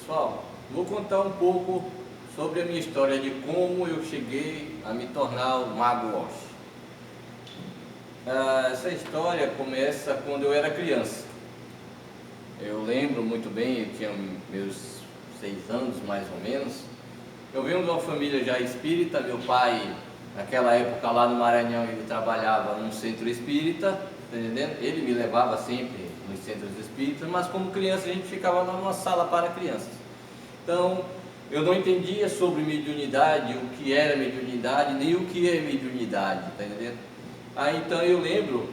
Pessoal, vou contar um pouco sobre a minha história de como eu cheguei a me tornar o Mago Walsh. Essa história começa quando eu era criança. Eu lembro muito bem, eu tinha meus 6 anos mais ou menos. Eu venho de uma família já espírita. Meu pai, naquela época lá no Maranhão, ele trabalhava num centro espírita, tá entendendo? Ele me levava sempre nos centros espíritas, mas como criança a gente ficava lá numa sala para crianças. Então, eu não entendia sobre mediunidade, o que era mediunidade, nem o que é mediunidade, tá entendendo? Aí então eu lembro,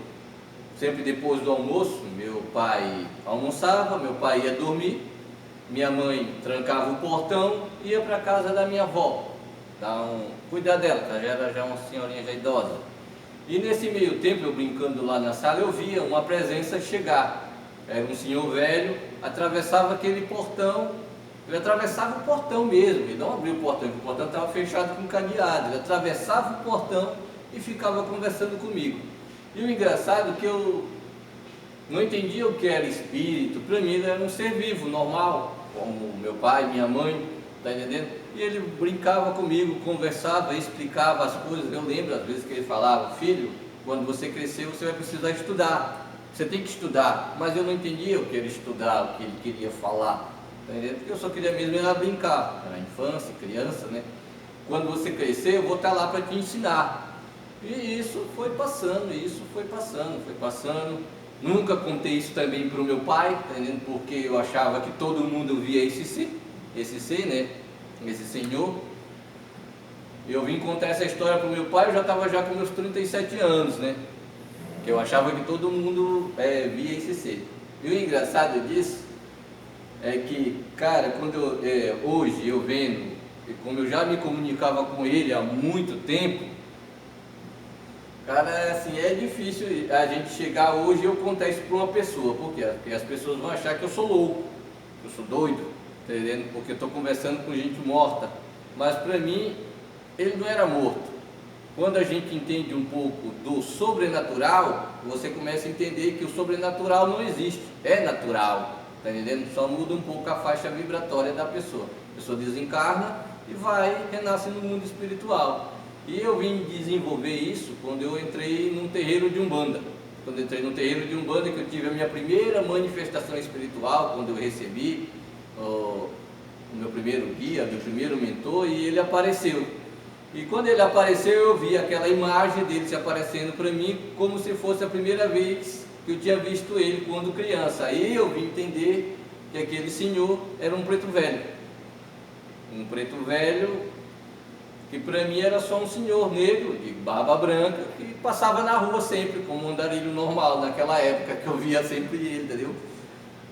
sempre depois do almoço, meu pai almoçava, meu pai ia dormir, minha mãe trancava o portão e ia para casa da minha avó, cuidar dela, que ela já era uma senhorinha já idosa. E nesse meio tempo, eu brincando lá na sala, eu via uma presença chegar. Era um senhor velho, atravessava aquele portão, ele atravessava o portão mesmo, ele não abria o portão, porque o portão estava fechado com cadeado, ele atravessava o portão e ficava conversando comigo. E o engraçado é que eu não entendia o que era espírito, para mim ele era um ser vivo, normal, como meu pai, minha mãe, tá entendendo? E ele brincava comigo, conversava, explicava as coisas. Eu lembro às vezes que ele falava: filho, quando você crescer você vai precisar estudar, você tem que estudar. Mas eu não entendia o que era estudar, o que ele queria falar, tá entendendo? Porque eu só queria mesmo era brincar, era infância, criança, né? Quando você crescer eu vou estar lá para te ensinar. E isso foi passando, foi passando. Nunca contei isso também para o meu pai, tá entendendo? Porque eu achava que todo mundo via esse ser, né? Esse senhor. Eu vim contar essa história para o meu pai, eu já estava já com meus 37 anos, né? Que eu achava que todo mundo via esse ser. E o engraçado disso é que, cara, quando hoje eu vendo, como eu já me comunicava com ele há muito tempo, cara, assim, é difícil a gente chegar hoje e eu contar isso para uma pessoa. Por quê? Porque as pessoas vão achar que eu sou louco, que eu sou doido, tá entendendo? Porque eu estou conversando com gente morta. Mas para mim, ele não era morto. Quando a gente entende um pouco do sobrenatural, você começa a entender que o sobrenatural não existe, é natural, tá entendendo? Só muda um pouco a faixa vibratória da pessoa. A pessoa desencarna e renasce no mundo espiritual. E eu vim desenvolver isso quando eu entrei num terreiro de Umbanda. Quando eu entrei no terreiro de Umbanda, que eu tive a minha primeira manifestação espiritual, quando eu recebi o meu primeiro guia, meu primeiro mentor, e ele apareceu. E quando ele apareceu, eu vi aquela imagem dele se aparecendo para mim, como se fosse a primeira vez que eu tinha visto ele quando criança. Aí eu vim entender que aquele senhor era um preto velho. Um preto velho que para mim era só um senhor negro, de barba branca, que passava na rua sempre, como um andarilho normal, naquela época que eu via sempre ele, entendeu?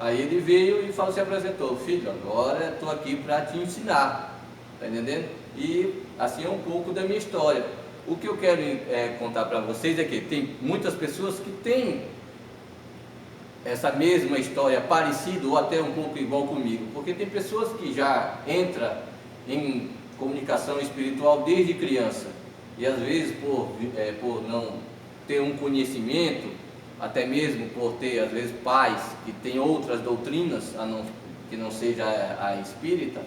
Aí ele veio e se apresentou: filho, agora estou aqui para te ensinar, tá entendendo? E assim é um pouco da minha história. O que eu quero contar para vocês é que tem muitas pessoas que têm essa mesma história parecida ou até um pouco igual comigo, porque tem pessoas que já entram em comunicação espiritual desde criança, e às vezes por não ter um conhecimento, até mesmo por ter às vezes pais que têm outras doutrinas que não seja a espírita,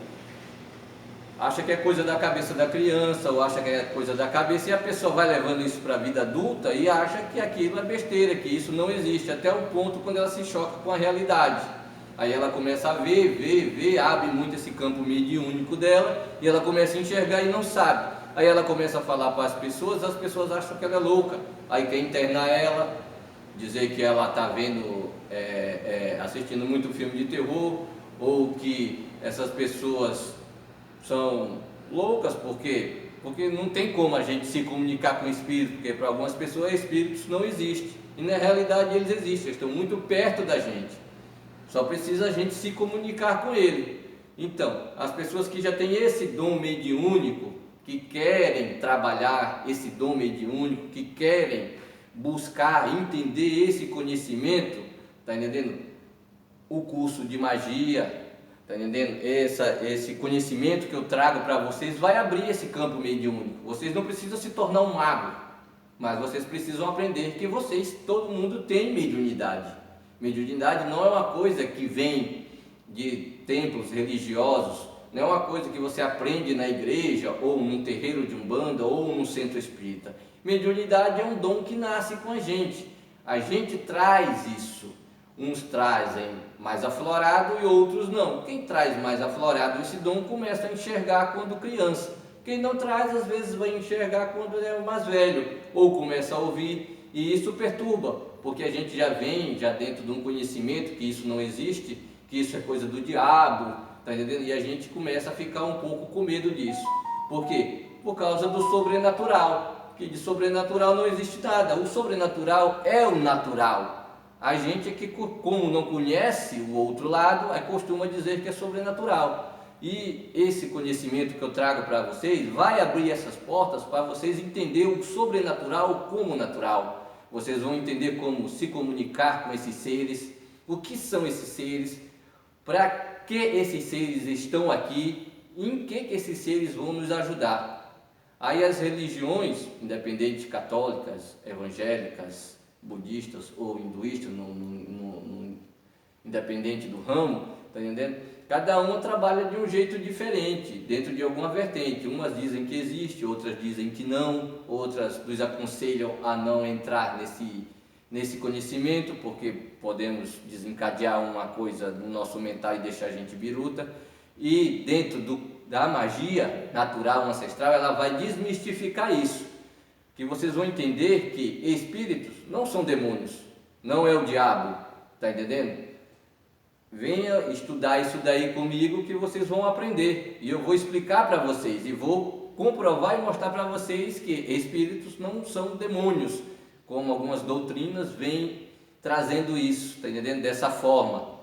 acha que é coisa da cabeça da criança, ou acha que é coisa da cabeça, e a pessoa vai levando isso para a vida adulta e acha que aquilo é besteira, que isso não existe, até o ponto quando ela se choca com a realidade. Aí ela começa a ver, abre muito esse campo mediúnico dela, e ela começa a enxergar e não sabe. Aí ela começa a falar para as pessoas acham que ela é louca, aí quer internar ela, dizer que ela está vendo, assistindo muito filme de terror, ou que essas pessoas são loucas, porque não tem como a gente se comunicar com espíritos, porque para algumas pessoas espíritos não existem, e na realidade eles existem, eles estão muito perto da gente. Só precisa a gente se comunicar com ele. Então, as pessoas que já têm esse dom mediúnico, que querem trabalhar esse dom mediúnico, que querem buscar entender esse conhecimento, tá entendendo? O curso de magia, tá entendendo? Esse conhecimento que eu trago para vocês vai abrir esse campo mediúnico. Vocês não precisam se tornar um mago, mas vocês precisam aprender que todo mundo tem mediunidade. Mediunidade não é uma coisa que vem de templos religiosos, não é uma coisa que você aprende na igreja, ou num terreiro de umbanda, ou num centro espírita. Mediunidade é um dom que nasce com a gente traz isso. Uns trazem mais aflorado e outros não. Quem traz mais aflorado esse dom começa a enxergar quando criança. Quem não traz, às vezes vai enxergar quando é mais velho, ou começa a ouvir, e isso perturba, porque a gente já vem dentro de um conhecimento que isso não existe, que isso é coisa do diabo, tá entendendo? E a gente começa a ficar um pouco com medo disso. Por quê? Por causa do sobrenatural, que de sobrenatural não existe nada. O sobrenatural é o natural. A gente é que, como não conhece o outro lado, costuma dizer que é sobrenatural. E esse conhecimento que eu trago para vocês vai abrir essas portas para vocês entenderem o sobrenatural como natural. Vocês vão entender como se comunicar com esses seres, o que são esses seres, para que esses seres estão aqui, em que esses seres vão nos ajudar. Aí as religiões, independente católicas, evangélicas, budistas ou hinduístas, independente do ramo, tá entendendo? Cada uma trabalha de um jeito diferente, dentro de alguma vertente. Umas dizem que existe, outras dizem que não, outras nos aconselham a não entrar nesse conhecimento, porque podemos desencadear uma coisa no nosso mental e deixar a gente biruta. E dentro da magia natural, ancestral, ela vai desmistificar isso. Que vocês vão entender que espíritos não são demônios, não é o diabo, tá entendendo? Venha estudar isso daí comigo que vocês vão aprender, e eu vou explicar para vocês, e vou comprovar e mostrar para vocês que espíritos não são demônios, como algumas doutrinas vêm trazendo isso, tá entendendo? Dessa forma.